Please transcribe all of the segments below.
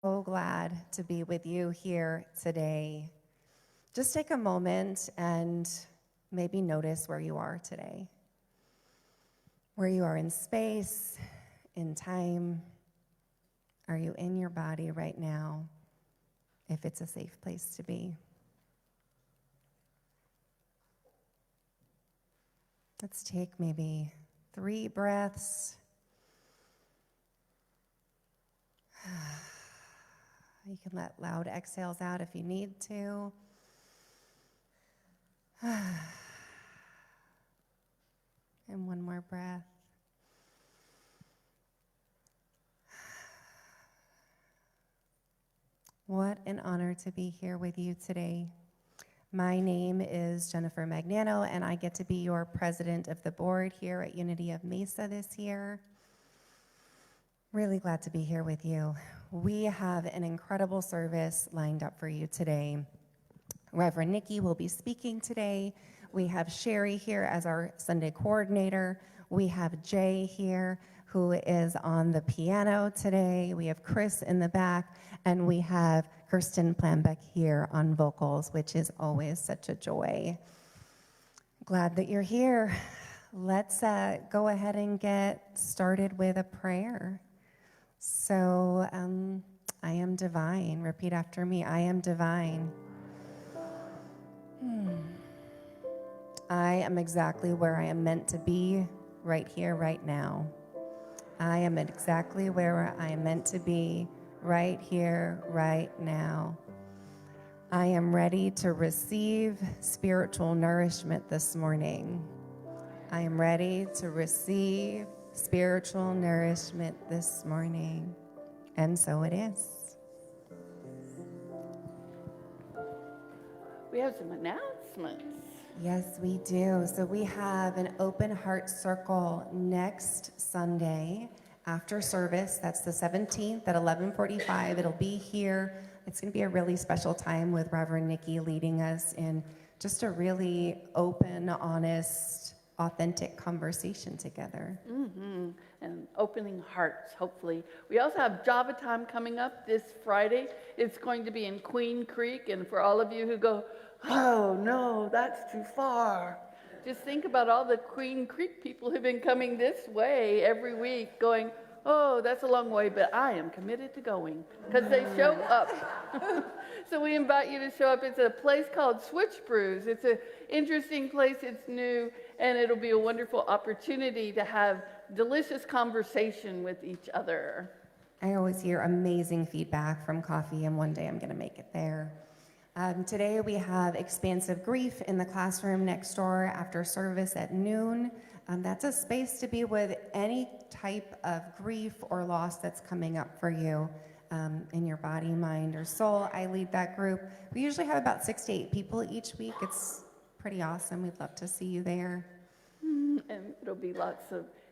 So glad to be with you here today. Just take a moment and maybe notice where you are today, where you are in space, in time. Are you in your body right now, if it's a safe place to be? Let's take maybe 3 breaths. You can let loud exhales out if you need to. And one more breath. What an honor to be here with you today. My name is Jennifer Magnano, and I get to be your president of the board here at Unity of Mesa this year. Really glad to be here with you. We have an incredible service lined up for you today. Reverend Nickie will be speaking today. We have Sherry here as our Sunday coordinator. We have Jay here, who is on the piano today. We have Chris in the back, and we have Kirsten Planbeck here on vocals, which is always such a joy. Glad that you're here. Let's go ahead and get started with a prayer. So, I am divine. Repeat after me. I am divine. I am exactly where I am meant to be right here, right now. I am exactly where I am meant to be right here, right now. I am ready to receive spiritual nourishment this morning. I am ready to receive spiritual nourishment this morning. And so it is. We have some announcements. Yes, we do. So we have an open heart circle next Sunday after service. That's the 17th at 11:45. It'll be here. It's going to be a really special time with Reverend Nickie leading us in just a really open, honest, authentic conversation together. And opening hearts, hopefully. We also have Java Time coming up this Friday. It's going to be in Queen Creek. And for all of you who go, oh, no, that's too far. Just think about all the Queen Creek people who've been coming this way every week going, oh, that's a long way, but I am committed to going because they show up. So we invite you to show up. It's a place called Switch Brews. It's an interesting place. It's new, and it'll be a wonderful opportunity to have delicious conversation with each other. I always hear amazing feedback from coffee, and one day I'm going to make it there. Today we have Expansive Grief in the classroom next door after service at noon. That's a space to be with any type of grief or loss that's coming up for you in your body, mind, or soul. I lead that group. We usually have about 6 to 8 people each week. It's pretty awesome. We'd love to see you there. And it'll be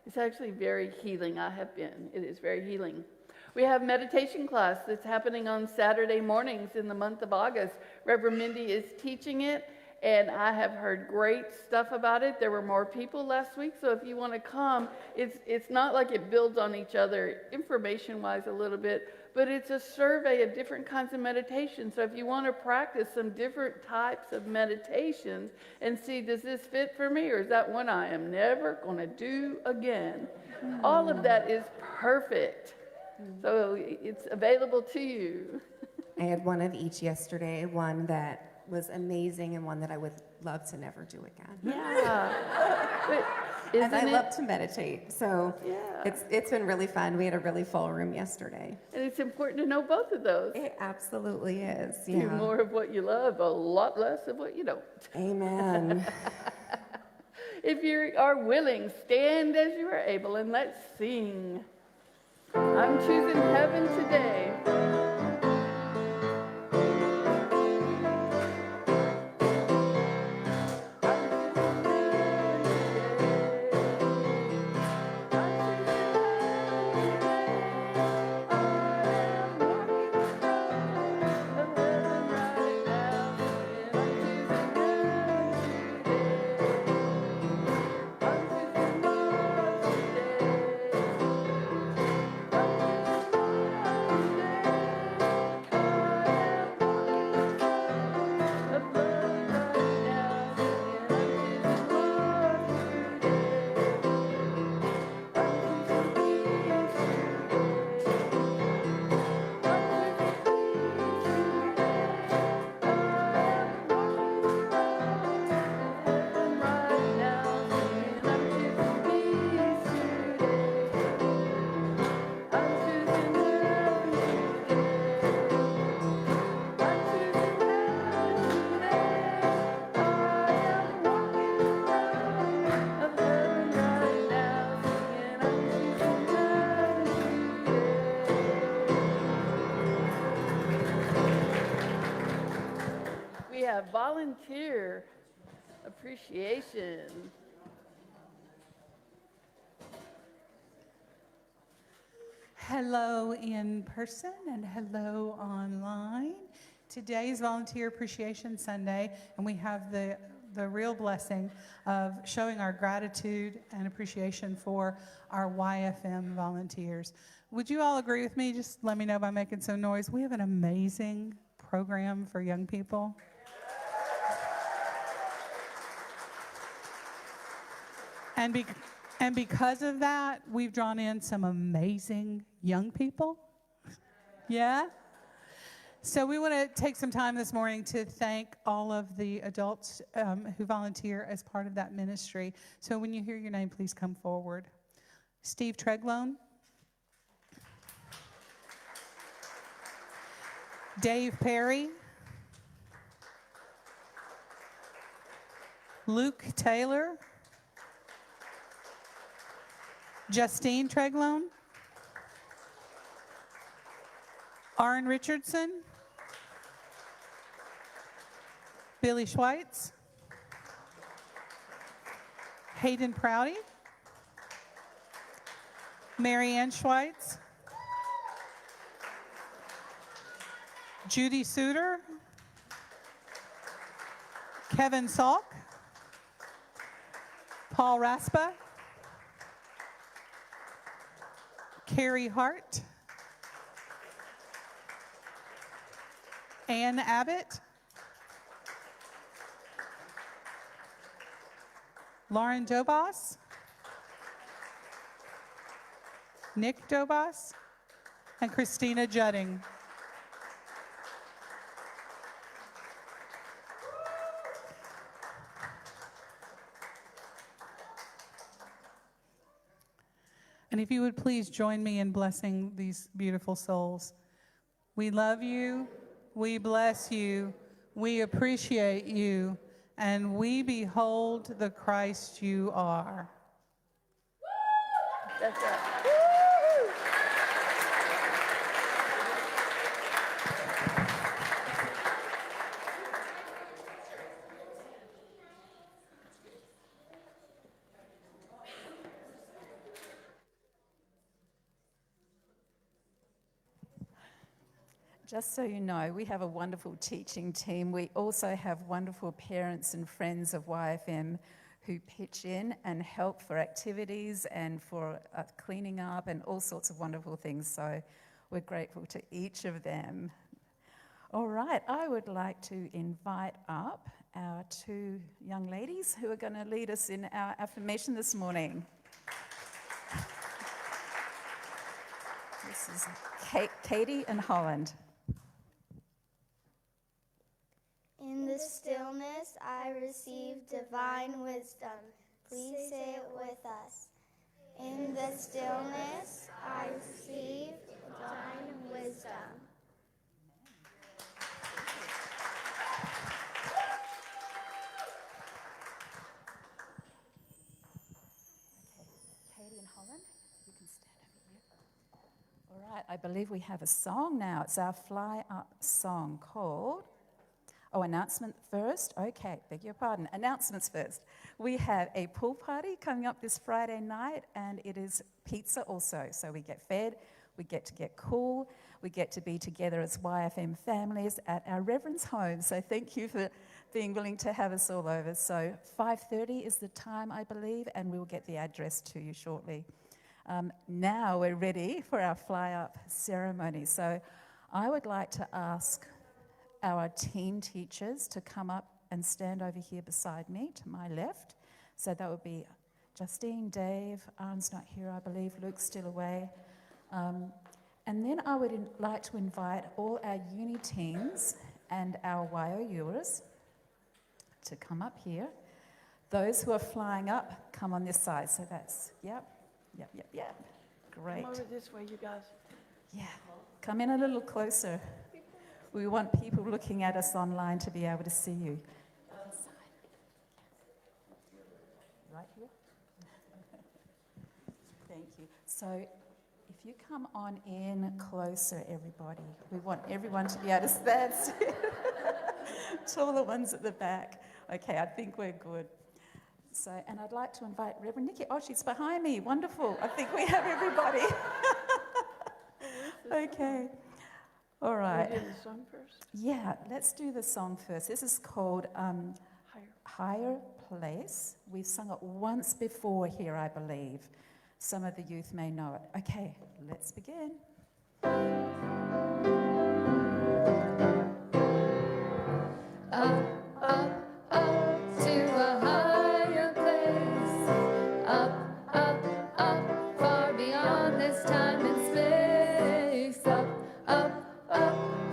it's actually very healing. I have been. It is very healing. We have meditation class that's happening on Saturday mornings in the month of August. Reverend Mindy is teaching it, and I have heard great stuff about it. There were more people last week, so if you want to come, it's not like it builds on each other information-wise a little bit, but it's a survey of different kinds of meditation. So if you want to practice some different types of meditations and see, does this fit for me, or is that one I am never going to do again? All of that is perfect. So it's available to you. I had one of each yesterday, one that was amazing and one that I would love to never do again. Yeah. And I love to meditate, so Yeah. it's been really fun. We had a really full room yesterday. And it's important to know both of those. It absolutely is. Do more of what you love, a lot less of what you don't. Amen. If you are willing, stand as you are able, and let's sing. I'm choosing heaven today. have volunteer appreciation. Hello in person and hello online. Today is Volunteer Appreciation Sunday, and we have the real blessing of showing our gratitude and appreciation for our YFM volunteers. Would you all agree with me? Just let me know by making some noise. We have an amazing program for young people. And because of that, we've drawn in some amazing young people. Yeah? So we want to take some time this morning to thank all of the adults who volunteer as part of that ministry. So when you hear your name, please come forward. Steve Treglone. Dave Perry. Luke Taylor. Justine Treglone. Aaron Richardson. Billy Schweitz. Hayden Prouty. Mary Ann Schweitz. Judy Suter. Kevin Salk. Paul Raspa. Carrie Hart. Ann Abbott. Lauren Dobas. Nick Dobas. And Christina Judding. And if you would please join me in blessing these beautiful souls. We love you, we bless you, we appreciate you, and we behold the Christ you are. That's right. Just so you know, we have a wonderful teaching team. We also have wonderful parents and friends of YFM who pitch in and help for activities and for cleaning up and all sorts of wonderful things. So we're grateful to each of them. All right, I would like to invite up our two young ladies who are going to lead us in our affirmation this morning. This is Katie and Holland. In the stillness, I receive divine wisdom. Please say it with us. In the stillness, I receive divine wisdom. Katie and Holland, you can stand over here. All right, I believe we have a song now. It's our Fly Up song called... Oh, announcement first? Okay, beg your pardon. Announcements first. We have a pool party coming up this Friday night, and it is pizza also. So we get fed, we get to get cool, we get to be together as YFM families at our Reverend's home. So thank you for being willing to have us all over. So 5:30 is the time, I believe, and we'll get the address to you shortly. Now we're ready for our fly-up ceremony. So I would like to ask our teen teachers to come up and stand over here beside me to my left. So that would be Justine, Dave, Arn's not here, I believe, Luke's still away. And then I would like to invite all our uni teens and our YOUers to come up here. Those who are flying up, come on this side. So that's, yep. Great. Come over this way, you guys. Yeah, come in a little closer. We want people looking at us online to be able to see you. Right here. Thank you. So if you come on in closer, everybody, we want everyone to be able to stand still. To all the ones at the back. Okay, I think we're good. So, and I'd like to invite Reverend Nickie. Oh, she's behind me. Wonderful. I think we have everybody. Okay. All right. We do the song first. Yeah, let's do the song first. This is called Higher Place. We've sung it once before here, I believe. Some of the youth may know it. Okay, let's begin. Up, up, up to a higher place. Up, far beyond this time and space. Up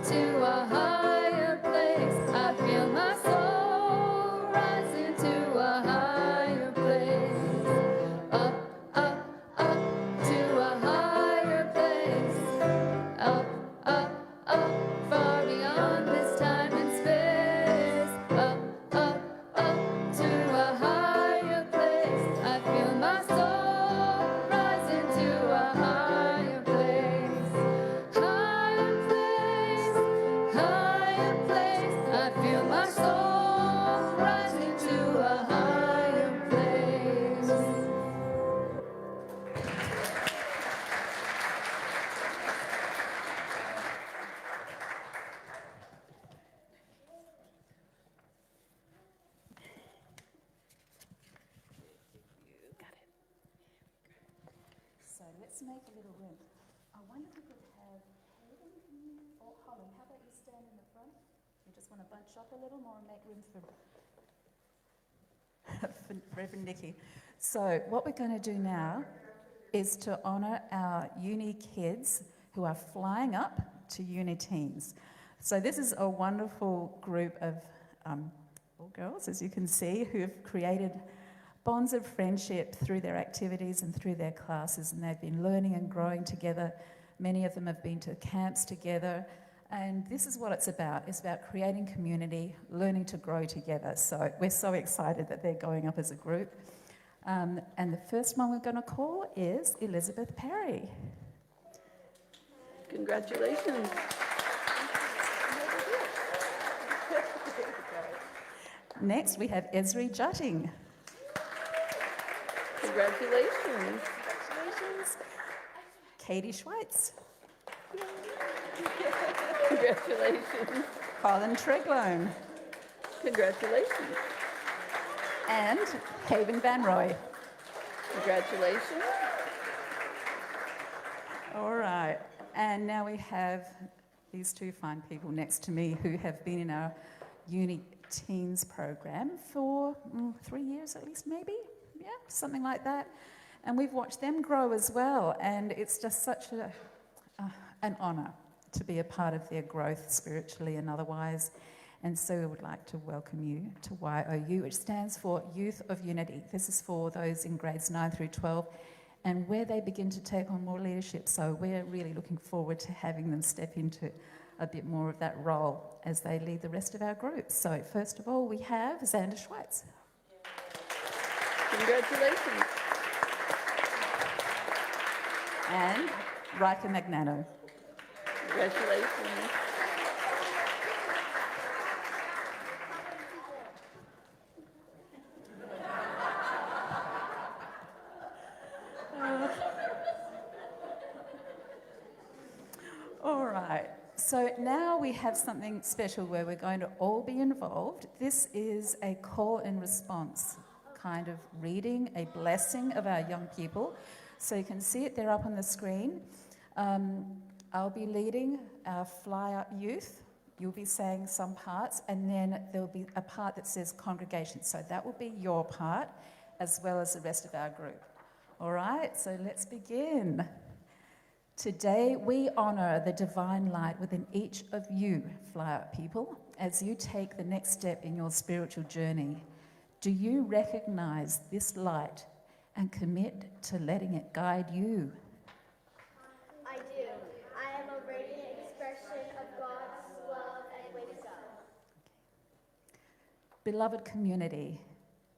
to a higher place. I feel my soul rising to a higher place. Up to a higher place. Up, far beyond this time and space. Up to a higher place. I feel my soul rising to a higher place. Higher place, higher place. I feel my soul rising to a higher place. So let's make a little room. I wonder if we could have Hayden or Holly. How about you stand in the front? You just want to bunch up a little more and make room for Reverend Nickie. So what we're going to do now is to honour our uni kids who are flying up to uni teens. So this is a wonderful group of all girls, as you can see, who have created bonds of friendship through their activities and through their classes, and they've been learning and growing together. Many of them have been to camps together, and this is what it's about. It's about creating community, learning to grow together. So we're so excited that they're going up as a group. And the first one we're going to call is Elizabeth Perry. Congratulations. Next, we have Esri Jutting. Congratulations. Congratulations. Katie Schweitz. Congratulations. Colin Treglone. Congratulations. And Haven Van Roy. Congratulations. All right. And now we have these two fine people next to me who have been in our uni teens program for 3 years at least, maybe? Yeah, something like that. And we've watched them grow as well. And it's just such an honour to be a part of their growth spiritually and otherwise. And so we would like to welcome you to YOU, which stands for Youth of Unity. This is for those in grades 9 through 12 and where they begin to take on more leadership. So we're really looking forward to having them step into a bit more of that role as they lead the rest of our group. So first of all, we have Xander Schweitz. Congratulations. And Rika Magnano. Congratulations. All right. So now we have something special where we're going to all be involved. This is a call and response kind of reading, a blessing of our young people. So you can see it there up on the screen. I'll be leading our Fly Up Youth. You'll be saying some parts, and then there'll be a part that says congregation. So that will be your part, as well as the rest of our group. All right, so let's begin. Today, we honour the divine light within each of you, Fly Up people, as you take the next step in your spiritual journey. Do you recognise this light and commit to letting it guide you? I do. I am a radiant expression of God's love and wisdom. Beloved community,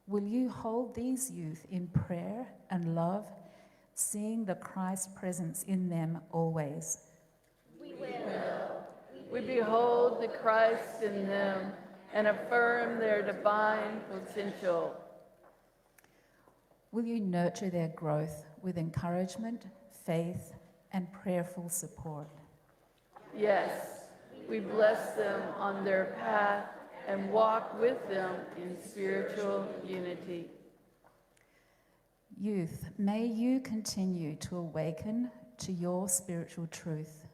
will you hold these youth in prayer and love, seeing the Christ presence in them always? We will. We behold the Christ in them and affirm their divine potential. Will you nurture their growth with encouragement, faith, and prayerful support? Yes, we bless them on their path and walk with them in spiritual unity. Youth, may you continue to awaken to your spiritual truth.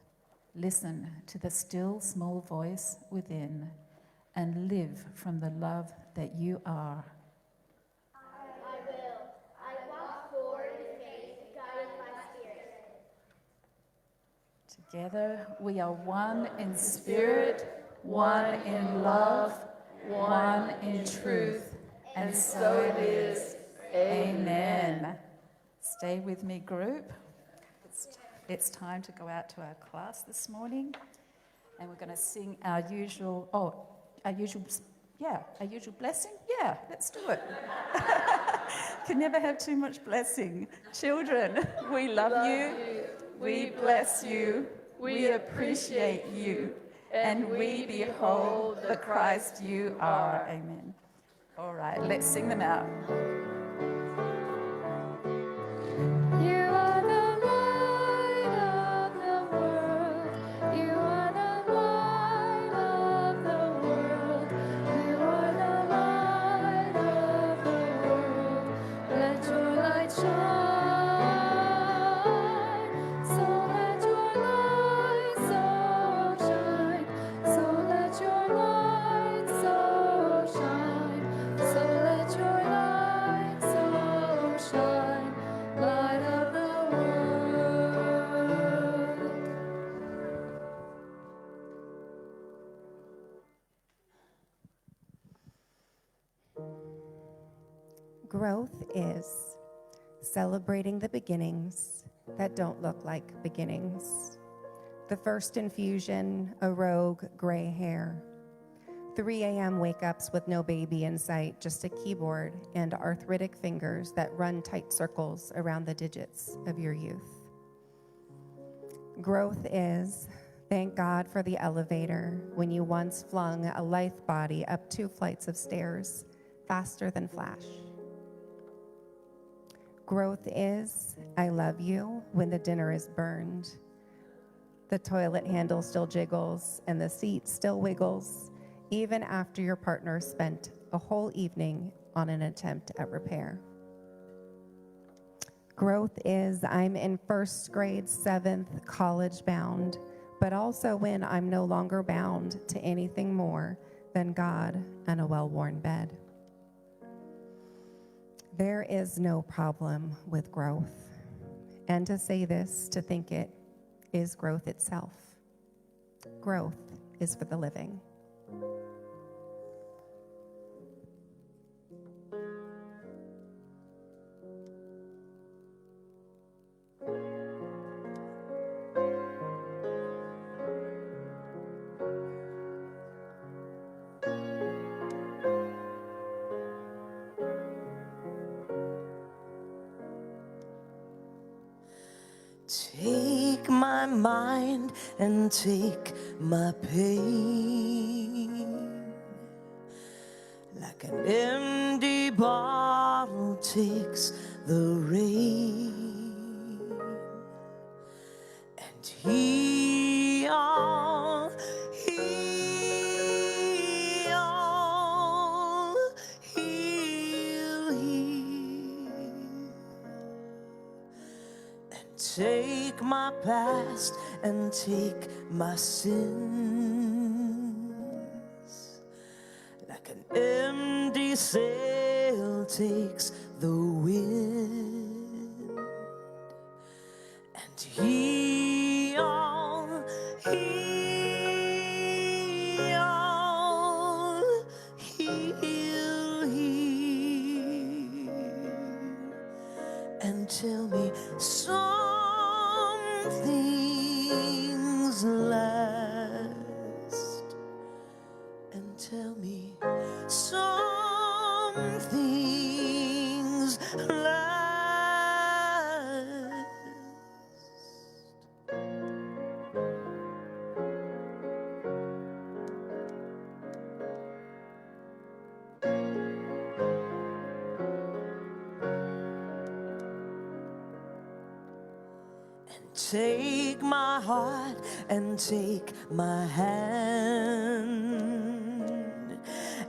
Listen to the still small voice within and live from the love that you are. I will. I walk forward in faith, guided by Spirit. Together we are one in spirit, one in love, one in truth, and so it is. Amen. Stay with me, group. It's time to go out to our class this morning, and we're going to sing our usual blessing. Yeah, let's do it. Can never have too much blessing. Children, we love you. We bless you. We appreciate you. And we behold the Christ you are. Amen. All right, let's sing them out. You are the light of the world. You are the light of the world. You are the light of the world. Let your light shine. So let your light so shine. So let your light so shine. So let your light so shine. Light of the world. Growth is celebrating the beginnings that don't look like beginnings. The first infusion, a rogue gray hair. 3 a.m. wake-ups with no baby in sight, just a keyboard and arthritic fingers that run tight circles around the digits of your youth. Growth is, thank God for the elevator when you once flung a lithe body up 2 flights of stairs, faster than flash. Growth is, I love you when the dinner is burned. The toilet handle still jiggles and the seat still wiggles, even after your partner spent a whole evening on an attempt at repair. Growth is, I'm in first grade, 7th, college bound, but also when I'm no longer bound to anything more than God and a well-worn bed. There is no problem with growth. And to say this, to think it, is growth itself. Growth is for the living. Take my mind and take my pain. Like an empty bottle takes the rain. And heal, heal, heal, heal. Take my past and take my sins. Like an empty sail takes the wind. And heal, heal, heal, heal. And tell me something's last, and tell me something's last. Take my heart and take my hand,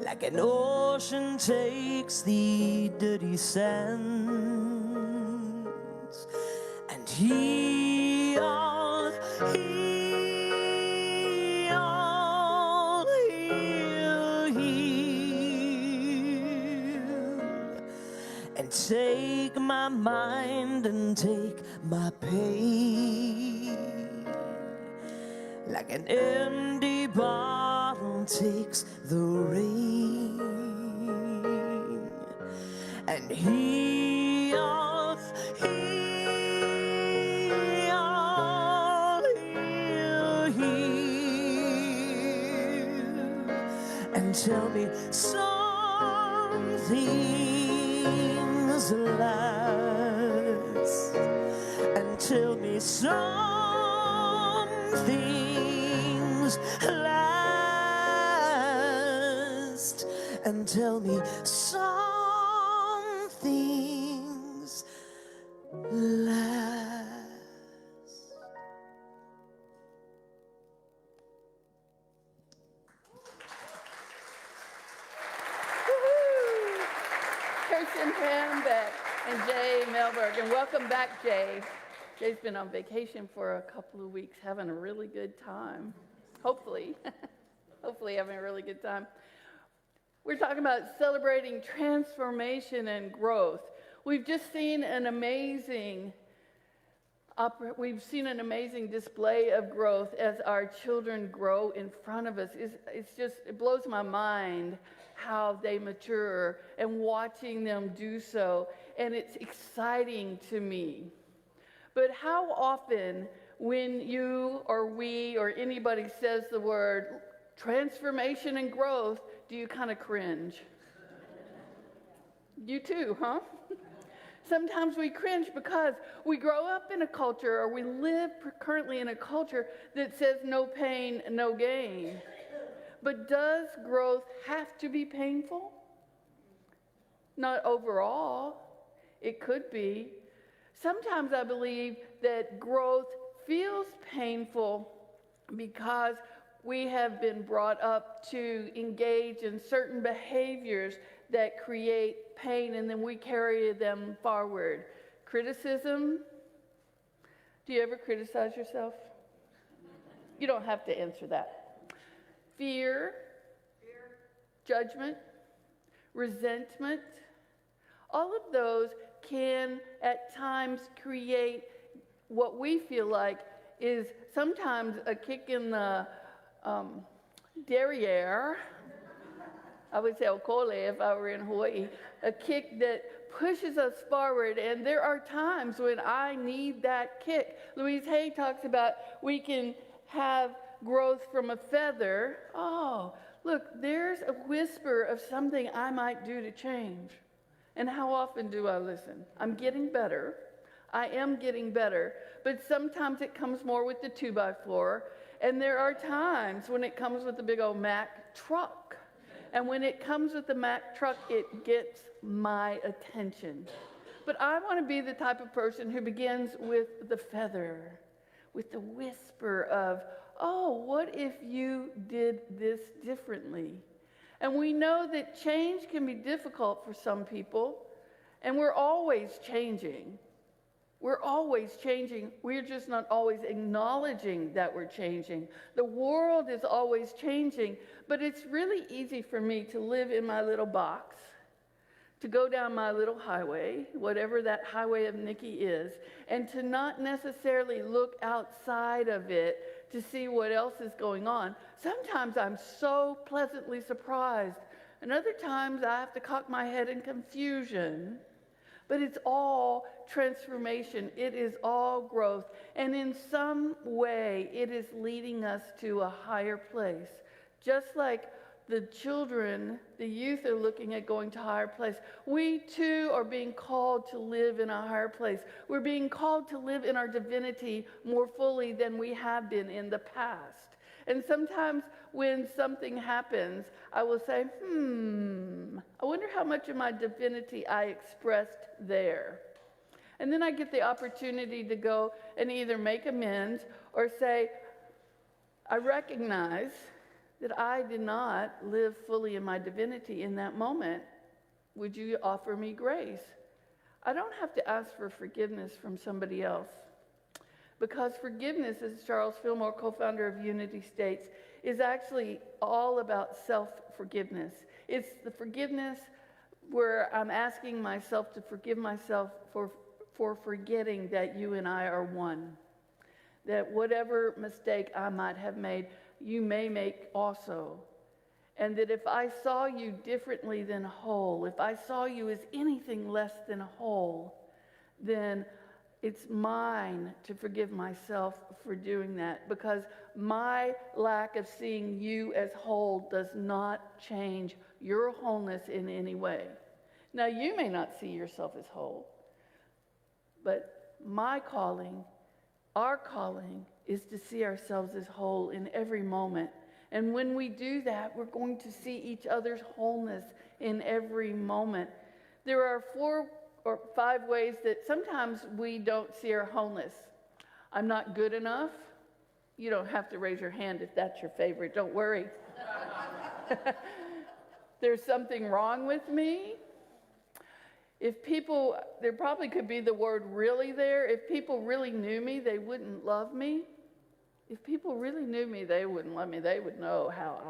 like an ocean takes the dirty sands, and heal, heal, heal, heal, and take my mind and take my pain, like an empty bottle takes the rain, and heal, heal, heal, heal, and tell me something's last, and tell me some things last, and tell me some things last. Woo-hoo! Kirsten Hambeck and Jay Melberg. And welcome back, Jay. Jay's been on vacation for a couple of weeks, having a really good time. Hopefully. Hopefully having a really good time. We're talking about celebrating transformation and growth. We've just seen an amazing display of growth as our children grow in front of us. It blows my mind how they mature and watching them do so, and it's exciting to me. But how often when you or we or anybody says the word transformation and growth, do you kind of cringe? You too, huh? Sometimes we cringe because we grow up in a culture, or we live currently in a culture that says no pain, no gain. But does growth have to be painful? Not overall. It could be. Sometimes I believe that growth feels painful because we have been brought up to engage in certain behaviors that create pain, and then we carry them forward. Criticism. Do you ever criticize yourself? You don't have to answer that. Fear. Judgment. Resentment. All of those can at times create what we feel like is sometimes a kick in the derriere. I would say okole if I were in Hawaii. A kick that pushes us forward, and there are times when I need that kick. Louise Hay talks about we can have growth from a feather. Oh, look, there's a whisper of something I might do to change. And how often do I listen? I'm getting better. I am getting better. But sometimes it comes more with the 2x4. And there are times when it comes with the big old Mack truck. And when it comes with the Mack truck, it gets my attention. But I want to be the type of person who begins with the feather, with the whisper of, oh, what if you did this differently? And we know that change can be difficult for some people, and we're always changing. We're always changing. We're just not always acknowledging that we're changing. The world is always changing, but it's really easy for me to live in my little box, to go down my little highway, whatever that highway of Nickie is, and to not necessarily look outside of it to see what else is going on. Sometimes I'm so pleasantly surprised, and other times I have to cock my head in confusion. But it's all transformation. It is all growth. And in some way, it is leading us to a higher place. Just like the children, the youth are looking at going to a higher place. We too are being called to live in a higher place. We're being called to live in our divinity more fully than we have been in the past. And sometimes when something happens, I will say, I wonder how much of my divinity I expressed there. And then I get the opportunity to go and either make amends or say, I recognize that I did not live fully in my divinity in that moment. Would you offer me grace? I don't have to ask for forgiveness from somebody else. Because forgiveness, as Charles Fillmore, co-founder of Unity, states, is actually all about self-forgiveness. It's the forgiveness where I'm asking myself to forgive myself for forgetting that you and I are one. That whatever mistake I might have made, you may make also. And that if I saw you differently than whole, if I saw you as anything less than whole, then it's mine to forgive myself for doing that, because my lack of seeing you as whole does not change your wholeness in any way. Now, you may not see yourself as whole, but my calling, our calling, is to see ourselves as whole in every moment. And when we do that, we're going to see each other's wholeness in every moment. There are 4 or 5 ways that sometimes we don't see our wholeness. I'm not good enough. You don't have to raise your hand if that's your favorite. Don't worry. There's something wrong with me. If people, there probably could be the word really there. If people really knew me, they wouldn't love me. If people really knew me, they wouldn't love me. They would know how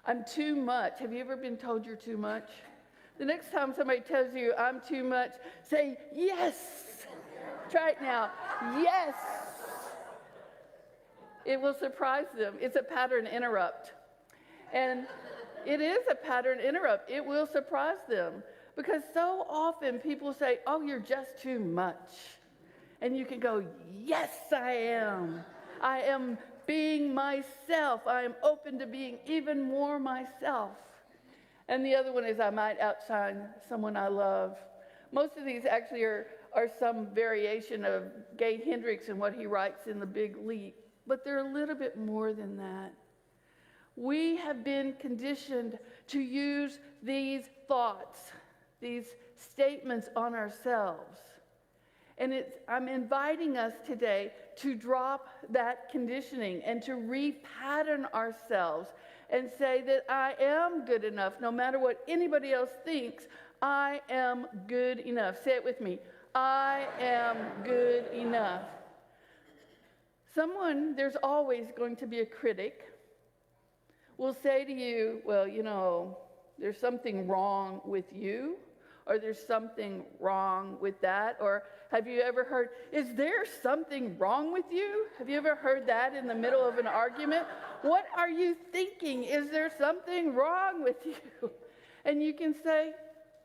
I'm too much. Have you ever been told you're too much? The next time somebody tells you I'm too much, say yes. Try it now. Yes. It will surprise them. It's a pattern interrupt. And it is a pattern interrupt. It will surprise them. Because so often people say, oh, you're just too much. And you can go, yes, I am. I am being myself. I am open to being even more myself. And the other one is I might outshine someone I love. Most of these actually are some variation of Gay Hendricks and what he writes in The Big Leap. But they're a little bit more than that. We have been conditioned to use these thoughts, these statements on ourselves. And I'm inviting us today to drop that conditioning and to repattern ourselves and say that I am good enough. No matter what anybody else thinks, I am good enough. Say it with me. I am good enough. There's always going to be a critic, will say to you, well, you know, there's something wrong with you, or there's something wrong with that, or have you ever heard, is there something wrong with you? Have you ever heard that in the middle of an argument? What are you thinking? Is there something wrong with you? And you can say,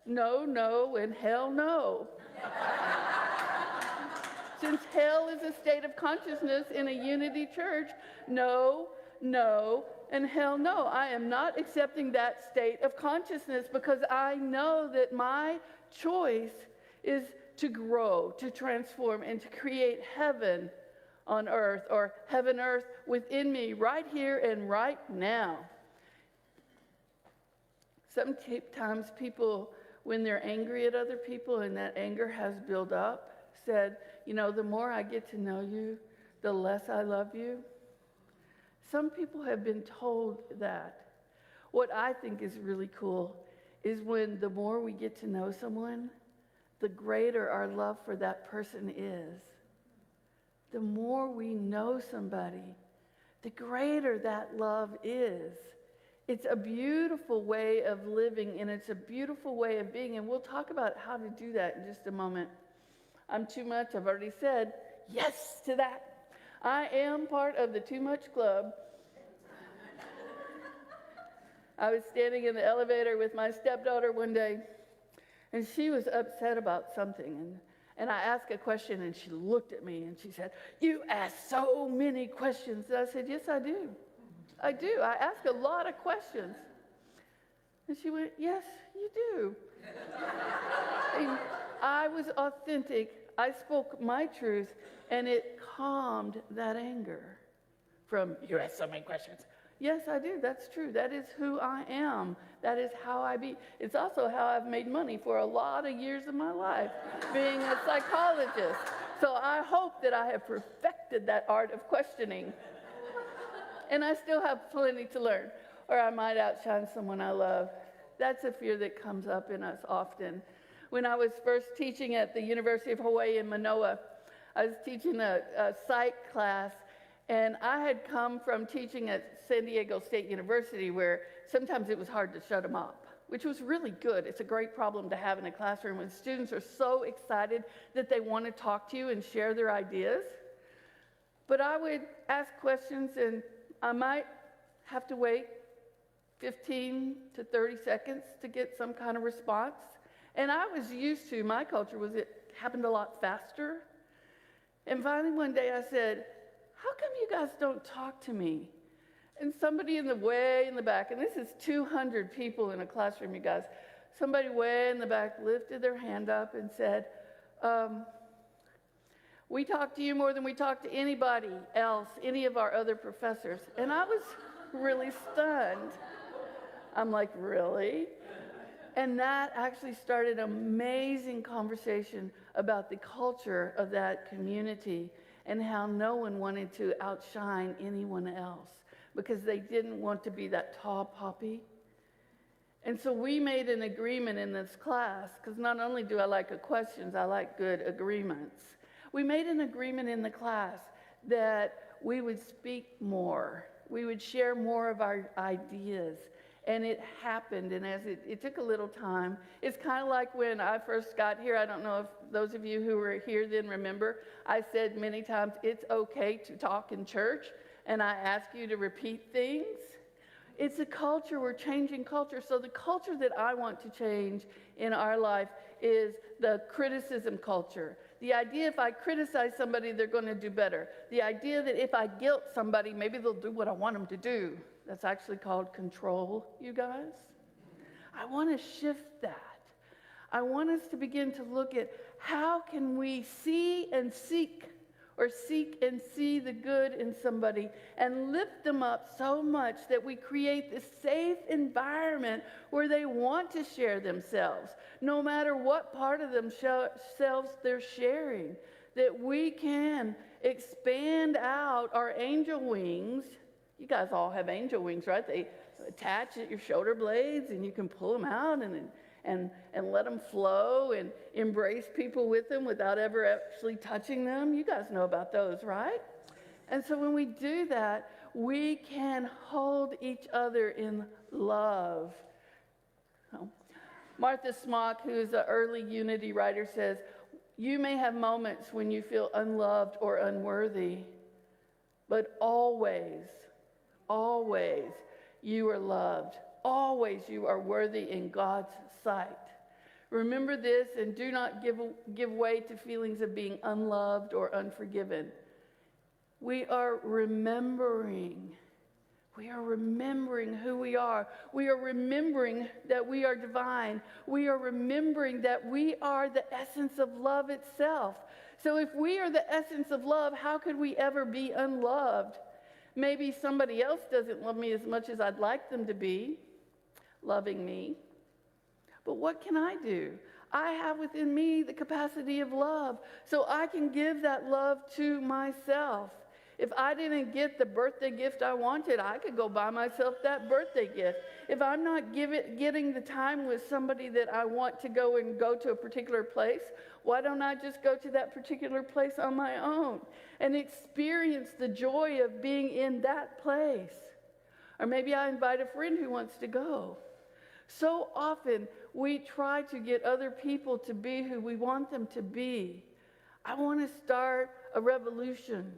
no, no, and hell no. Since hell is a state of consciousness in a unity church, no, no, and hell no. I am not accepting that state of consciousness, because I know that my choice is to grow, to transform, and to create heaven on earth, or heaven earth within me right here and right now. Sometimes people, when they're angry at other people and that anger has built up, said, you know, the more I get to know you, the less I love you. Some people have been told that. What I think is really cool is when the more we get to know someone, the greater our love for that person is. The more we know somebody, the greater that love is. It's a beautiful way of living, and it's a beautiful way of being, and we'll talk about how to do that in just a moment. I'm too much. I've already said yes to that. I am part of the Too Much Club. I was standing in the elevator with my stepdaughter one day, and she was upset about something. And I asked a question, and she looked at me, and she said, you ask so many questions. And I said, yes, I do. I do. I ask a lot of questions. And she went, yes, you do. And I was authentic. I spoke my truth, and it calmed that anger from, you ask so many questions. Yes, I do. That's true. That is who I am. That is how I be. It's also how I've made money for a lot of years of my life, being a psychologist. So I hope that I have perfected that art of questioning. And I still have plenty to learn, or I might outshine someone I love. That's a fear that comes up in us often. When I was first teaching at the University of Hawaii in Manoa, I was teaching a psych class, and I had come from teaching at San Diego State University, where sometimes it was hard to shut them up, which was really good. It's a great problem to have in a classroom when students are so excited that they want to talk to you and share their ideas. But I would ask questions, and I might have to wait 15 to 30 seconds to get some kind of response. And I was used to, my culture was it happened a lot faster. And finally one day I said, how come you guys don't talk to me? And somebody way in the back, and this is 200 people in a classroom, you guys, somebody way in the back lifted their hand up and said, we talk to you more than we talk to anybody else, any of our other professors. And I was really stunned. I'm like, really? And that actually started an amazing conversation about the culture of that community and how no one wanted to outshine anyone else because they didn't want to be that tall poppy. And so we made an agreement in this class, because not only do I like questions, I like good agreements. We made an agreement in the class that we would speak more. We would share more of our ideas. And it happened, and as it took a little time. It's kind of like when I first got here. I don't know if those of you who were here then remember, I said many times, it's okay to talk in church, and I ask you to repeat things. It's a culture, we're changing culture. So the culture that I want to change in our life is the criticism culture. The idea if I criticize somebody, they're going to do better. The idea that if I guilt somebody, maybe they'll do what I want them to do. That's actually called control, you guys. I want to shift that. I want us to begin to look at how can we see and seek, or seek and see the good in somebody and lift them up so much that we create this safe environment where they want to share themselves, no matter what part of themselves they're sharing, that we can expand out our angel wings. You guys all have angel wings, right? They attach at your shoulder blades, and you can pull them out and let them flow and embrace people with them without ever actually touching them. You guys know about those, right? And so when we do that, we can hold each other in love. Martha Smock, who's an early unity writer, says, you may have moments when you feel unloved or unworthy, but always you are loved. Always you are worthy in God's sight. Remember this, and do not give way to feelings of being unloved or unforgiven. We are remembering who we are. We are remembering that we are divine. We are remembering that we are the essence of love itself. So if we are the essence of love, how could we ever be unloved? Maybe somebody else doesn't love me as much as I'd like them to be loving me. But what can I do? I have within me the capacity of love, so I can give that love to myself. If I didn't get the birthday gift I wanted, I could go buy myself that birthday gift. If I'm not getting the time with somebody that I want to go to a particular place, why don't I just go to that particular place on my own and experience the joy of being in that place? Or maybe I invite a friend who wants to go. So often we try to get other people to be who we want them to be. I want to start a revolution.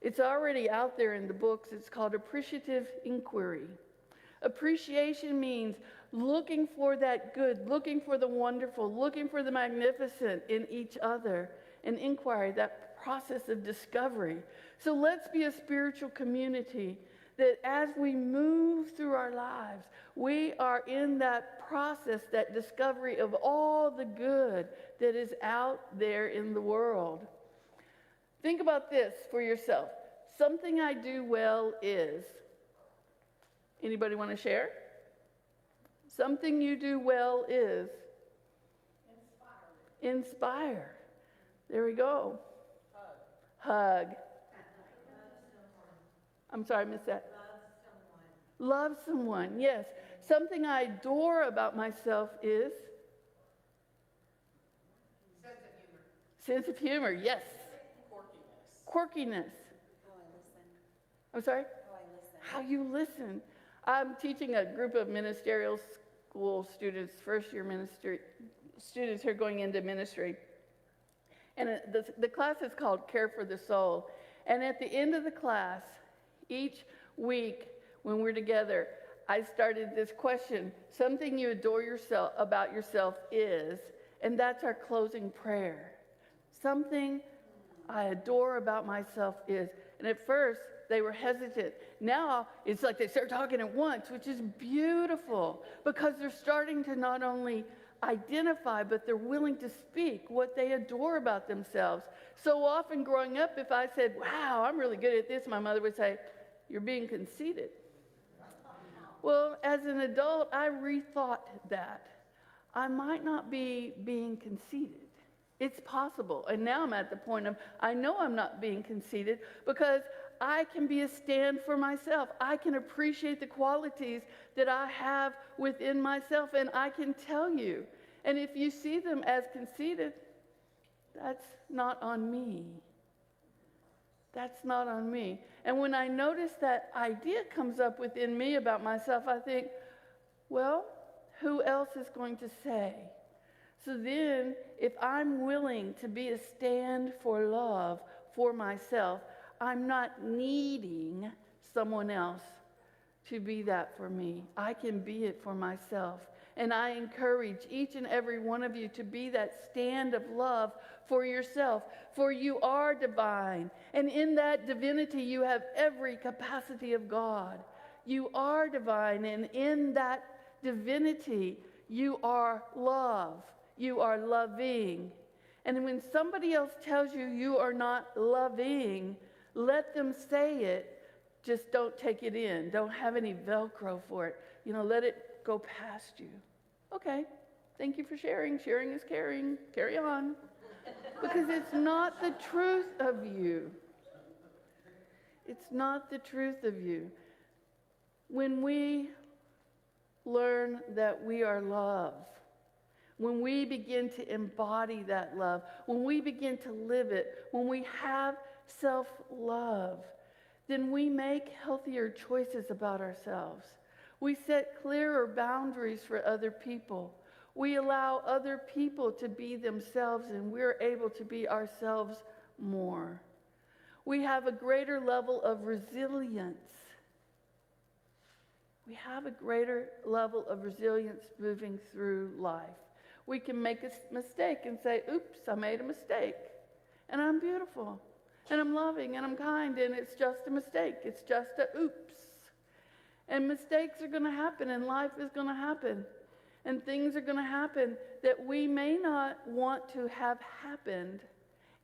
It's already out there in the books. It's called Appreciative Inquiry. Appreciation means looking for that good, looking for the wonderful, looking for the magnificent in each other. And inquiry, that process of discovery. So let's be a spiritual community that as we move through our lives, we are in that process, that discovery of all the good that is out there in the world. Think about this for yourself. Something I do well is, Anybody want to share? Something you do well is? Inspire. There we go. Hug. I'm sorry, I missed that. Love someone, yes. Something I adore about myself is? Sense of humor, yes. Quirkiness. I'm sorry? How you listen. I'm teaching a group of ministerial school students, first-year ministry students who are going into ministry. And the class is called Care for the Soul. And at the end of the class, each week when we're together, I started this question, something you adore yourself about yourself is, and that's our closing prayer. Something I adore about myself is. And at first, they were hesitant. Now, it's like they start talking at once, which is beautiful because they're starting to not only identify, but they're willing to speak what they adore about themselves. So often growing up, if I said, wow, I'm really good at this, my mother would say, you're being conceited. Well, as an adult, I rethought that. I might not be being conceited. It's possible. And now I'm at the point of, I know I'm not being conceited because I can be a stand for myself. I can appreciate the qualities that I have within myself, and I can tell you. And if you see them as conceited, that's not on me. That's not on me. And when I notice that idea comes up within me about myself, I think, well, who else is going to say? So then, if I'm willing to be a stand for love for myself, I'm not needing someone else to be that for me. I can be it for myself. And I encourage each and every one of you to be that stand of love for yourself. For you are divine. And in that divinity, you have every capacity of God. You are divine. And in that divinity, you are love. You are loving. And when somebody else tells you you are not loving, let them say it. Just don't take it in. Don't have any Velcro for it. Let it go past you. Okay, thank you for sharing. Sharing is caring. Carry on. Because it's not the truth of you. It's not the truth of you. When we learn that we are love, when we begin to embody that love, when we begin to live it, when we have self-love, then we make healthier choices about ourselves. We set clearer boundaries for other people. We allow other people to be themselves, and we're able to be ourselves more. We have a greater level of resilience. We have a greater level of resilience moving through life. We can make a mistake and say, oops, I made a mistake. And I'm beautiful. And I'm loving and I'm kind, and it's just a mistake. It's just a oops. And mistakes are going to happen, and life is going to happen. And things are going to happen that we may not want to have happened.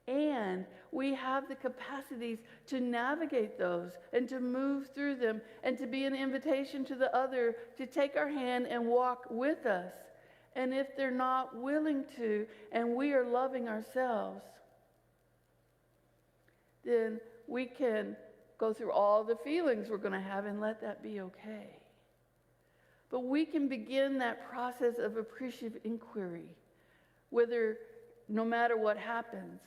And we have the capacities to navigate those and to move through them and to be an invitation to the other to take our hand and walk with us. And if they're not willing to, and we are loving ourselves, then we can go through all the feelings we're going to have and let that be okay. But we can begin that process of appreciative inquiry, no matter what happens.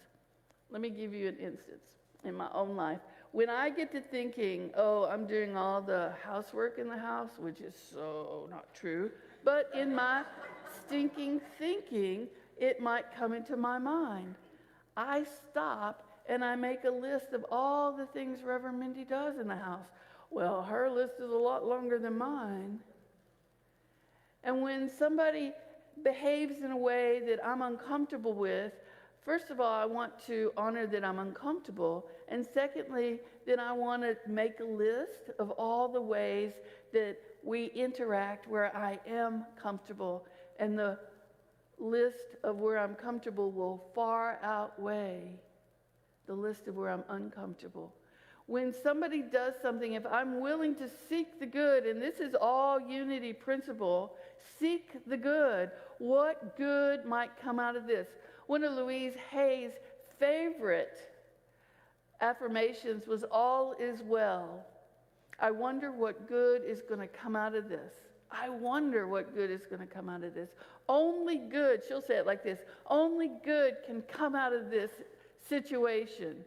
Let me give you an instance in my own life. When I get to thinking, I'm doing all the housework in the house, which is so not true, but in my stinking thinking, it might come into my mind. I stop and I make a list of all the things Reverend Mindy does in the house. Well, her list is a lot longer than mine. And when somebody behaves in a way that I'm uncomfortable with, first of all, I want to honor that I'm uncomfortable. And secondly, then I want to make a list of all the ways that we interact where I am comfortable. And the list of where I'm comfortable will far outweigh the list of where I'm uncomfortable. When somebody does something, if I'm willing to seek the good, and this is all unity principle, seek the good. What good might come out of this? One of Louise Hay's favorite affirmations was, "All is well." I wonder what good is going to come out of this. I wonder what good is going to come out of this. Only good, she'll say it like this, only good can come out of this situation.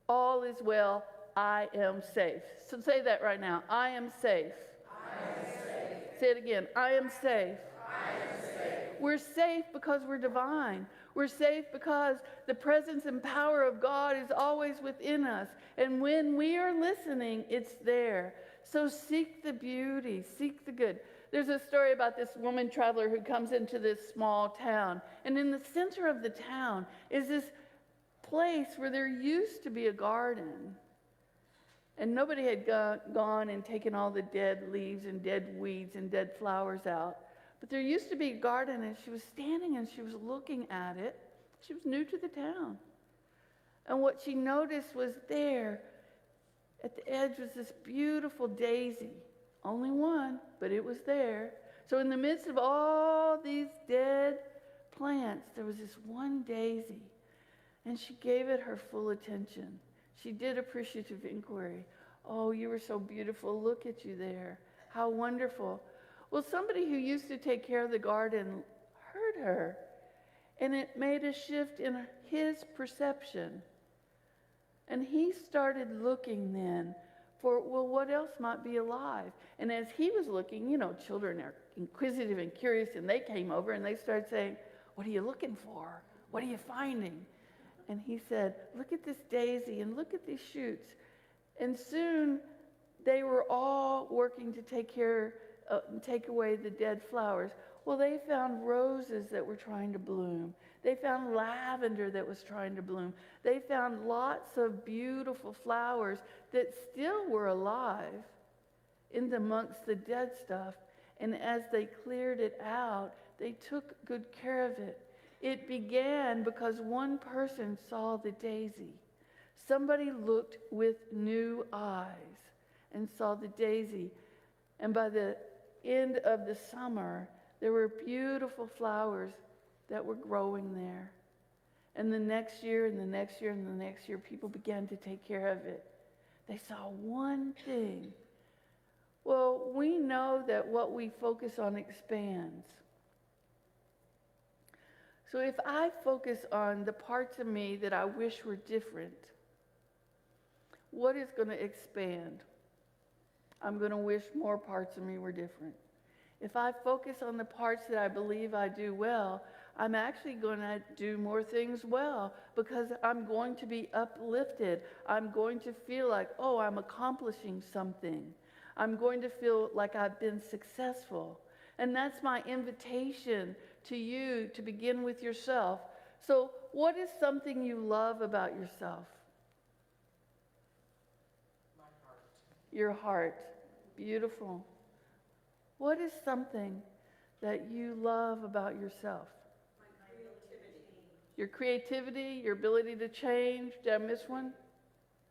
All is well, I am safe. So say that right now. I am safe. I am safe. Say it again. I am safe. I am safe. We're safe because we're divine. We're safe because the presence and power of God is always within us. And when we are listening, it's there. So seek the beauty, seek the good. There's a story about this woman traveler who comes into this small town. And in the center of the town is this place where there used to be a garden. And nobody had gone and taken all the dead leaves and dead weeds and dead flowers out. But there used to be a garden, and she was standing and she was looking at it. She was new to the town. And what she noticed was there, at the edge, was this beautiful daisy. Only one, but it was there. So in the midst of all these dead plants, there was this one daisy. And she gave it her full attention. She did appreciative inquiry. "Oh, you were so beautiful. Look at you there. How wonderful." Well, somebody who used to take care of the garden heard her, and it made a shift in his perception. And he started looking then for, well, what else might be alive? And as he was looking, children are inquisitive and curious, and they came over and they started saying, "What are you looking for? What are you finding?" And he said, "Look at this daisy and look at these shoots." And soon they were all working to take away the dead flowers. Well, they found roses that were trying to bloom. They found lavender that was trying to bloom. They found lots of beautiful flowers that still were alive in amongst the dead stuff. And as they cleared it out, they took good care of it. It began because one person saw the daisy. Somebody looked with new eyes and saw the daisy. And by the end of the summer, there were beautiful flowers that were growing there. And the next year, and the next year, and the next year, people began to take care of it. They saw one thing. Well, we know that what we focus on expands. So if I focus on the parts of me that I wish were different, what is going to expand? I'm going to wish more parts of me were different. If I focus on the parts that I believe I do well, I'm actually going to do more things well because I'm going to be uplifted. I'm going to feel like, oh, I'm accomplishing something. I'm going to feel like I've been successful. And that's my invitation to you to begin with yourself. So what is something you love about yourself? My heart. Your heart. Beautiful. What is something that you love about yourself? My creativity. Your creativity, your ability to change. Did I miss one?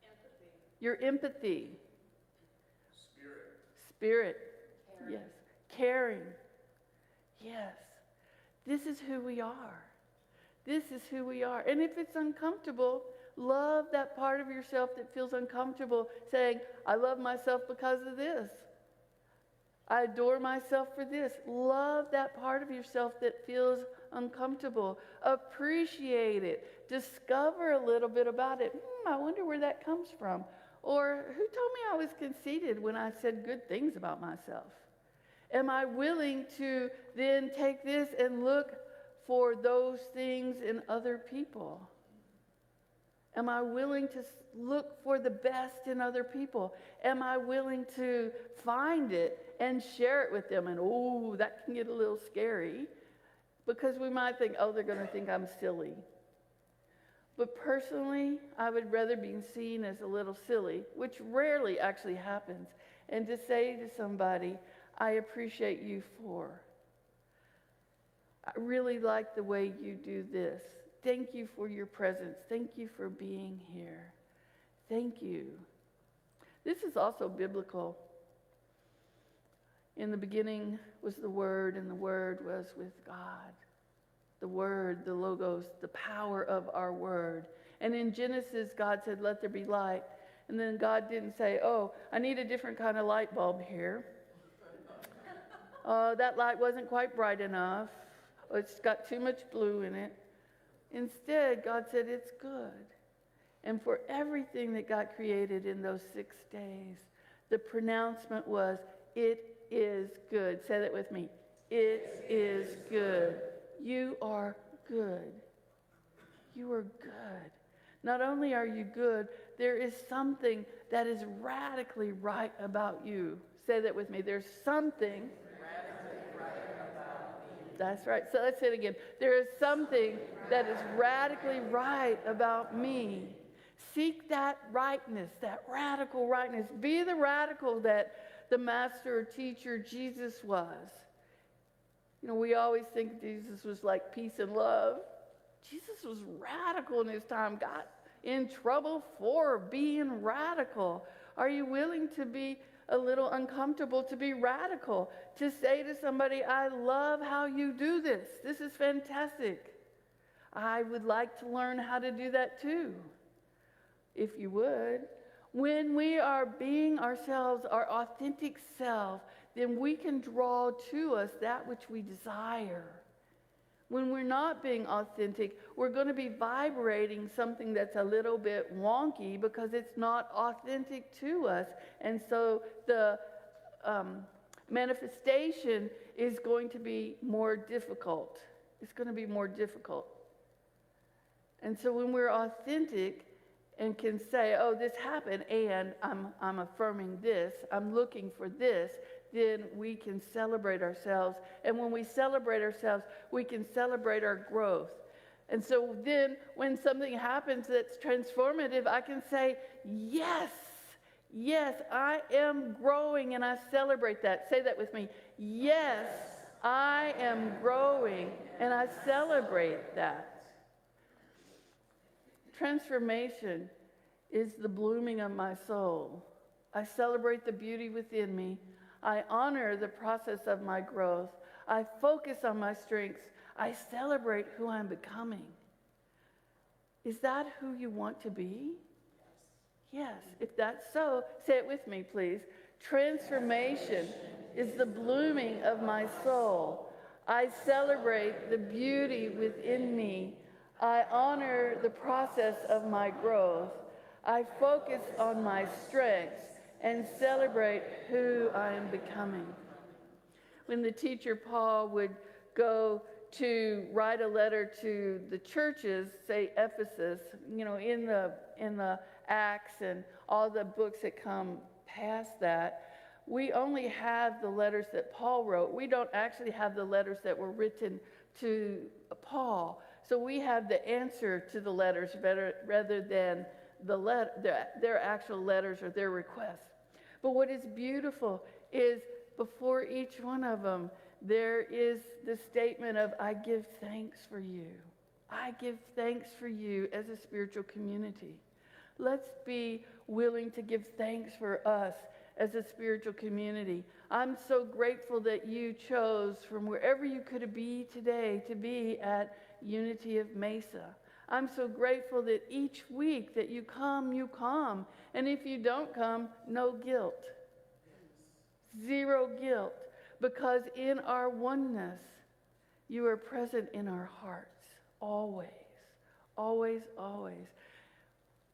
Empathy. Your empathy. Spirit. Caring. Yes. Caring. Yes. This is who we are. This is who we are. And if it's uncomfortable, love that part of yourself that feels uncomfortable, saying, I love myself because of this. I adore myself for this. Love that part of yourself that feels uncomfortable. Appreciate it. Discover a little bit about it. I wonder where that comes from. Or who told me I was conceited when I said good things about myself? Am I willing to then take this and look for those things in other people? Am I willing to look for the best in other people? Am I willing to find it and share it with them? And oh, that can get a little scary because we might think, oh, they're going to think I'm silly. But personally, I would rather be seen as a little silly, which rarely actually happens, and to say to somebody, I appreciate you for. I really like the way you do this. Thank you for your presence. Thank you for being here. Thank you. This is also biblical. In the beginning was the Word, and the Word was with God. The Word, the Logos, the power of our Word. And in Genesis, God said, let there be light. And then God didn't say, oh, I need a different kind of light bulb here. That light wasn't quite bright enough. It's got too much blue in it. Instead, God said, it's good. And for everything that God created in those 6 days, the pronouncement was, it is good. Say that with me. It is good. You are good. You are good. Not only are you good, there is something that is radically right about you. Say that with me. There's something radically right about me. That's right. So let's say it again. There is something that is radically right about me. Seek that rightness, that radical rightness. Be the radical that the master or teacher Jesus was. You know, we always think Jesus was like peace and love. Jesus was radical in his time, got in trouble for being radical. Are you willing to be a little uncomfortable to be radical? To say to somebody, I love how you do this. This is fantastic. I would like to learn how to do that too, if you would. When we are being ourselves, our authentic self, then we can draw to us that which we desire. When we're not being authentic, we're going to be vibrating something that's a little bit wonky because it's not authentic to us. And so the manifestation is going to be more difficult. It's going to be more difficult. And so when we're authentic and can say, oh, this happened, and I'm affirming this, I'm looking for this, then we can celebrate ourselves. And when we celebrate ourselves, we can celebrate our growth. And so then when something happens that's transformative, I can say, yes, yes, I am growing, and I celebrate that. Say that with me. Yes, I am growing, and I celebrate that. Transformation is the blooming of my soul. I celebrate the beauty within me. I honor the process of my growth. I focus on my strengths. I celebrate who I'm becoming. Is that who you want to be? Yes. If that's so, say it with me, please. Transformation is the blooming of my soul. I celebrate the beauty within me. I honor the process of my growth. I focus on my strengths and celebrate who I am becoming. When the teacher Paul would go to write a letter to the churches, say Ephesus, you know, in the Acts and all the books that come past that, we only have the letters that Paul wrote. We don't actually have the letters that were written to Paul. So we have the answer to the letters rather than their actual letters or their requests. But what is beautiful is before each one of them, there is the statement of, I give thanks for you. I give thanks for you as a spiritual community. Let's be willing to give thanks for us as a spiritual community. I'm so grateful that you chose from wherever you could be today to be at Unity of Mesa. I'm so grateful that each week that you come, you come. And if you don't come, no guilt. Zero guilt. Because in our oneness, you are present in our hearts. Always. Always, always.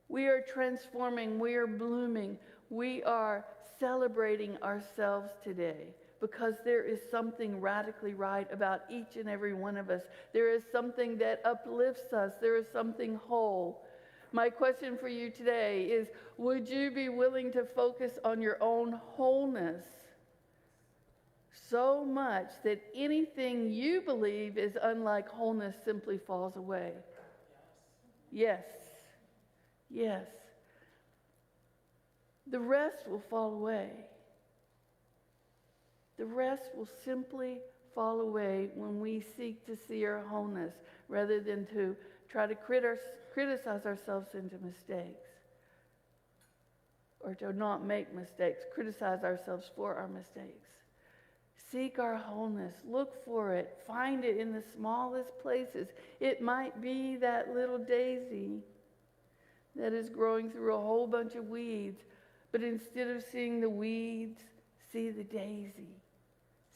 We are transforming. We are blooming. We are celebrating ourselves today. Because there is something radically right about each and every one of us. There is something that uplifts us. There is something whole. My question for you today is, would you be willing to focus on your own wholeness so much that anything you believe is unlike wholeness simply falls away? Yes. Yes. The rest will fall away. The rest will simply fall away when we seek to see our wholeness rather than to try to criticize ourselves into mistakes. or to not make mistakes, criticize ourselves for our mistakes. Seek our wholeness. Look for it. Find it in the smallest places. It might be that little daisy that is growing through a whole bunch of weeds, but instead of seeing the weeds, see the daisy.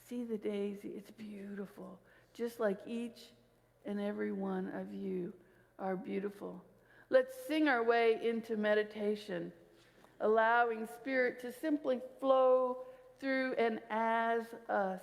See the daisy. It's beautiful. Just like each and every one of you are beautiful. Let's sing our way into meditation, allowing Spirit to simply flow through and as us.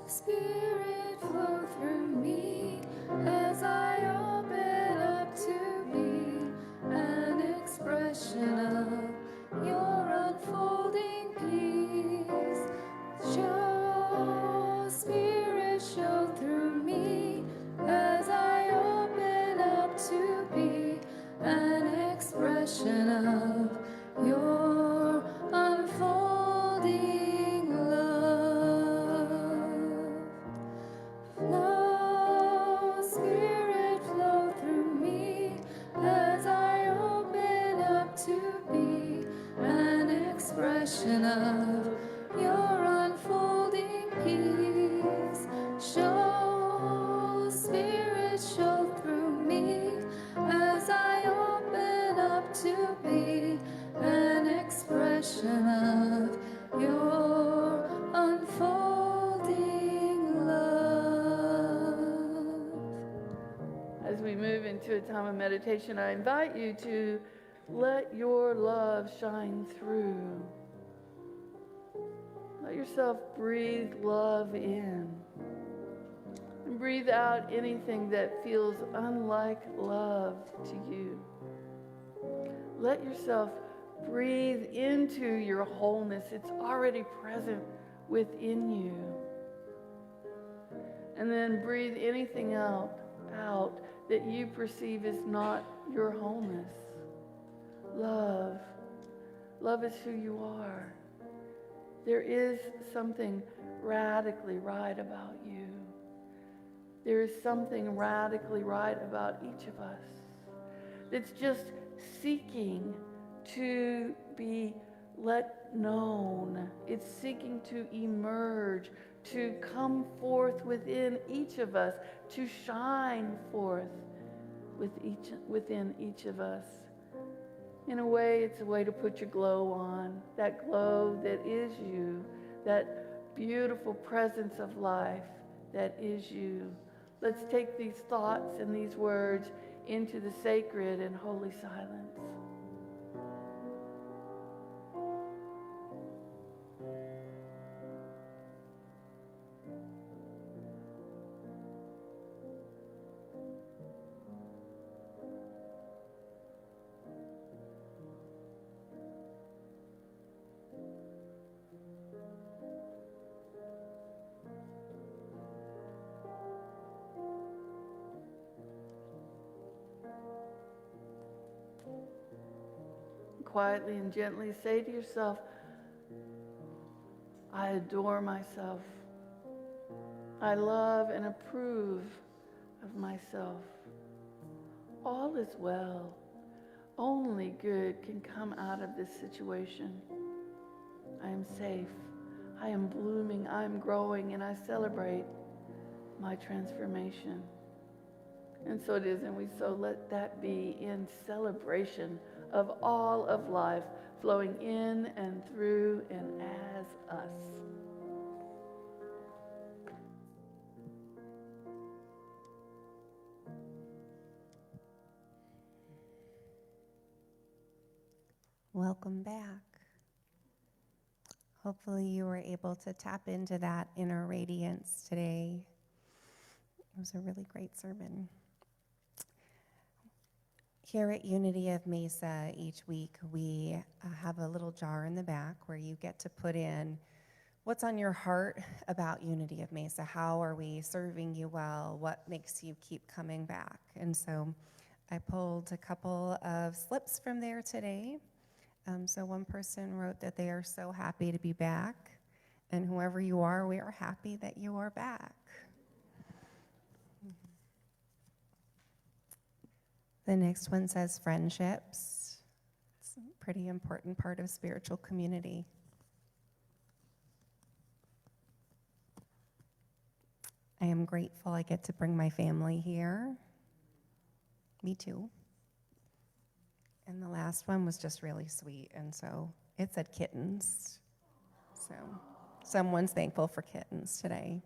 Spirit, flow through me as I open up to be an expression of your unfolding peace. Spirit, show through me as I open up to be an expression of your unfolding love. Flow, Spirit, flow through me as I open up to be an expression of your unfolding peace. Spirit, show through me as I open up to be an expression of your unfolding love. As we move into a time of meditation, I invite you to let your love shine through. Let yourself breathe love in. And breathe out anything that feels unlike love to you. Let yourself breathe into your wholeness. It's already present within you. And then breathe anything out that you perceive is not your wholeness. Love. Love is who you are. There is something radically right about you. There is something radically right about each of us that's just seeking to be let known. It's seeking to emerge, to come forth within each of us, to shine forth within each of us. In a way, it's a way to put your glow on, that glow that is you, that beautiful presence of life that is you. Let's take these thoughts and these words into the sacred and holy silence. Quietly and gently say to yourself, I adore myself. I love and approve of myself. All is well. Only good can come out of this situation. I am safe. I am blooming. I am growing, and I celebrate my transformation. And so it is, and we so let that be in celebration of all of life, flowing in and through and as us. Welcome back. Hopefully you were able to tap into that inner radiance today. It was a really great sermon. Here at Unity of Mesa, each week we have a little jar in the back where you get to put in what's on your heart about Unity of Mesa. How are we serving you well? What makes you keep coming back? And so I pulled a couple of slips from there today. So one person wrote that they are so happy to be back. And whoever you are, we are happy that you are back. The next one says friendships. It's a pretty important part of spiritual community. I am grateful I get to bring my family here. Me too. And the last one was just really sweet, and so it said kittens. So someone's thankful for kittens today,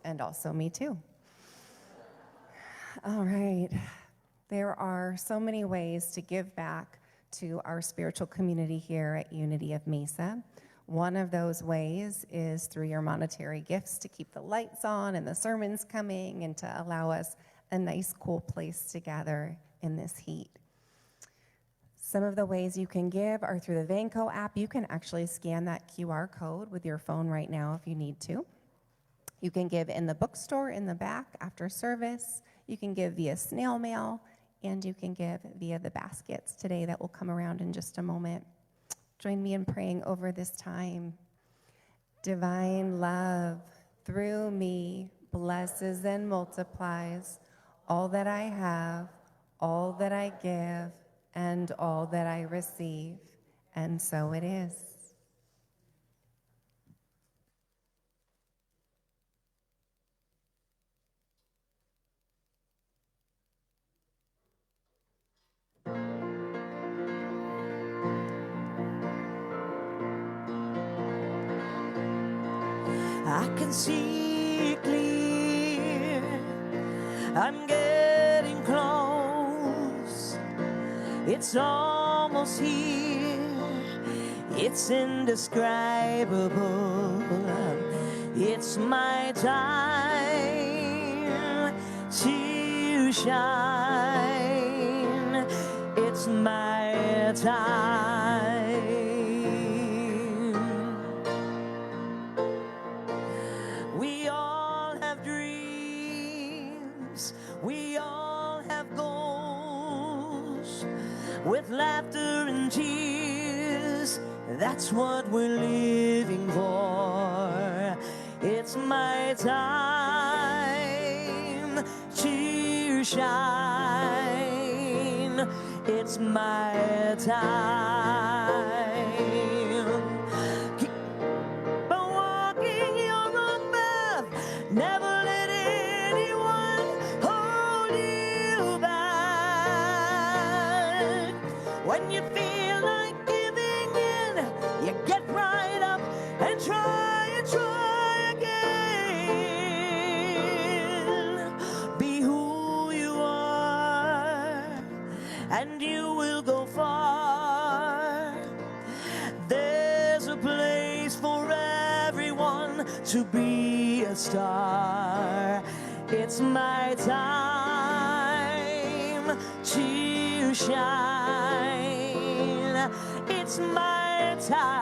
and also me too. All right. There are so many ways to give back to our spiritual community here at Unity of Mesa. One of those ways is through your monetary gifts to keep the lights on and the sermons coming and to allow us a nice, cool place to gather in this heat. Some of the ways you can give are through the Vanco app. You can actually scan that QR code with your phone right now if you need to. You can give in the bookstore in the back after service. You can give via snail mail, and you can give via the baskets today that will come around in just a moment. Join me in praying over this time. Divine love, through me, blesses and multiplies all that I have, all that I give, and all that I receive. And so it is. I can see clear. I'm getting close. It's almost here. It's indescribable. It's my time to shine. It's my time. We all have dreams. We all have goals. With laughter and tears, that's what we're living for. It's my time to shine. It's my time. Keep on walking your own path. Never let anyone hold you back. When you feel like giving in, you get right up and try again. Be who you are, and you will go far. There's a place for everyone to be a star. It's my time to shine. It's my time.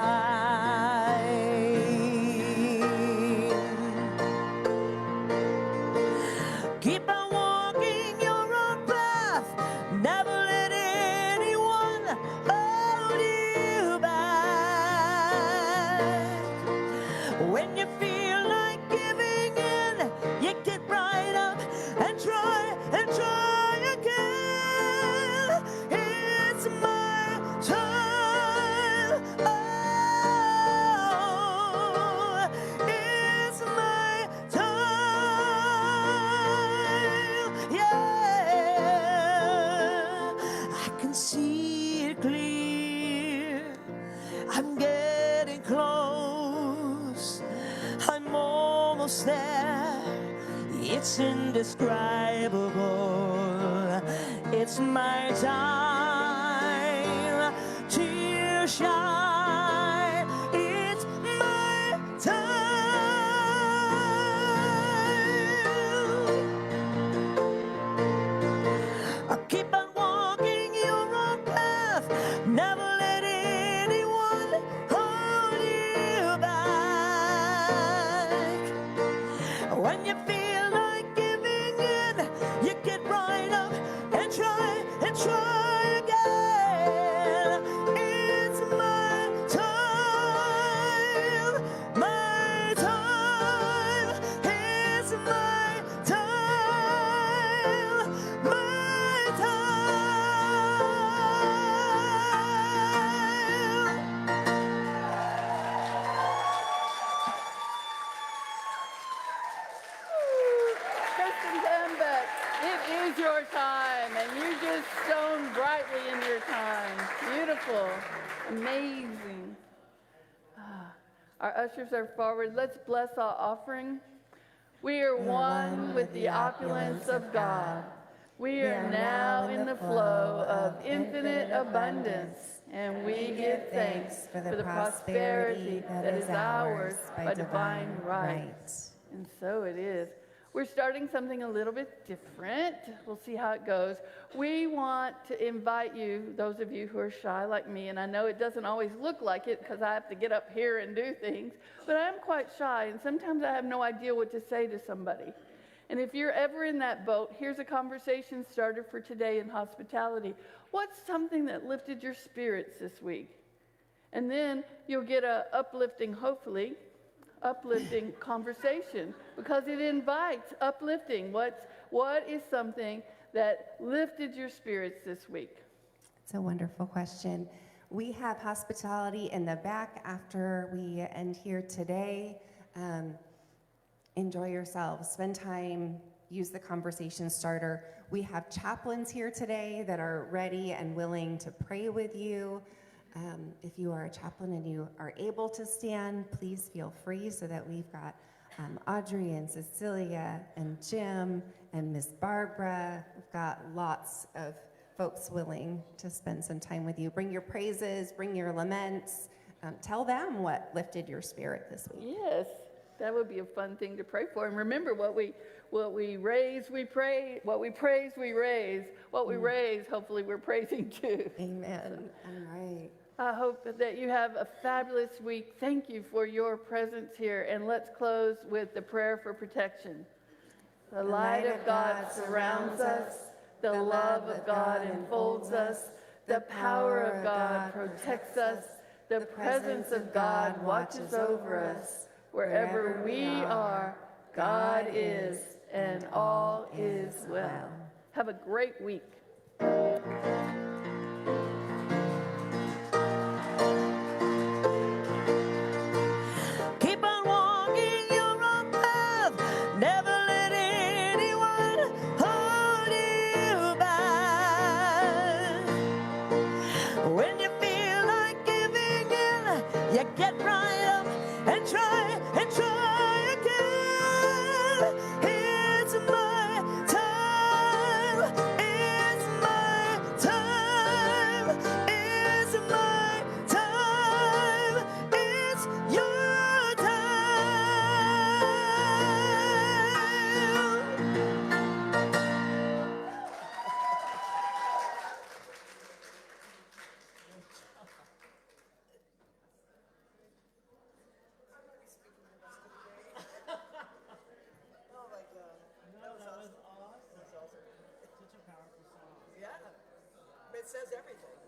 Keep on walking your own path. Never let anyone hold you back. When you feel like giving in, you get right up and try again. It's my time. Oh, it's my time. Yeah, I can see it clear. I'm getting close. I'm almost there. It's indescribable. It's my time to shine. It's my time. Keep on walking your own path. Never let anyone hold you back. When you feel like giving in, you get right up and try Amazing. Our ushers are forward. Let's bless our offering. We are one with the opulence of God. We are now in the flow of infinite abundance, and we give thanks for the prosperity that is ours by divine right. And so it is. We're starting something a little bit different. We'll see how it goes. We want to invite you, those of you who are shy like me, and I know it doesn't always look like it because I have to get up here and do things, but I'm quite shy, and sometimes I have no idea what to say to somebody. And if you're ever in that boat, here's a conversation starter for today in hospitality. What's something that lifted your spirits this week? And then you'll get a uplifting, hopefully, uplifting conversation, because it invites uplifting. What is something that lifted your spirits this week? It's a wonderful question. We have hospitality in the back after we end here today. Enjoy yourselves, spend time, use the conversation starter. We have chaplains here today that are ready and willing to pray with you. If you are a chaplain and you are able to stand, please feel free, so that we've got Audrey and Cecilia and Jim and Miss Barbara. We've got lots of folks willing to spend some time with you. Bring your praises, bring your laments. Tell them what lifted your spirit this week. Yes, that would be a fun thing to pray for. And remember, what we raise, we pray. What we praise, we raise. What we raise, hopefully we're praising too. Amen. All right. I hope that you have a fabulous week. Thank you for your presence here. And let's close with the prayer for protection. The light of God surrounds us. The love of God enfolds us. The power of God protects us. The presence of God watches over us. Wherever we are, God is, and all is well. Have a great week. Keep on walking your own path. Never let anyone hold you back. When you feel like giving in, you get right up and try again. It's my time. It's my time. It's my time. It's your time. Yeah, it says everything.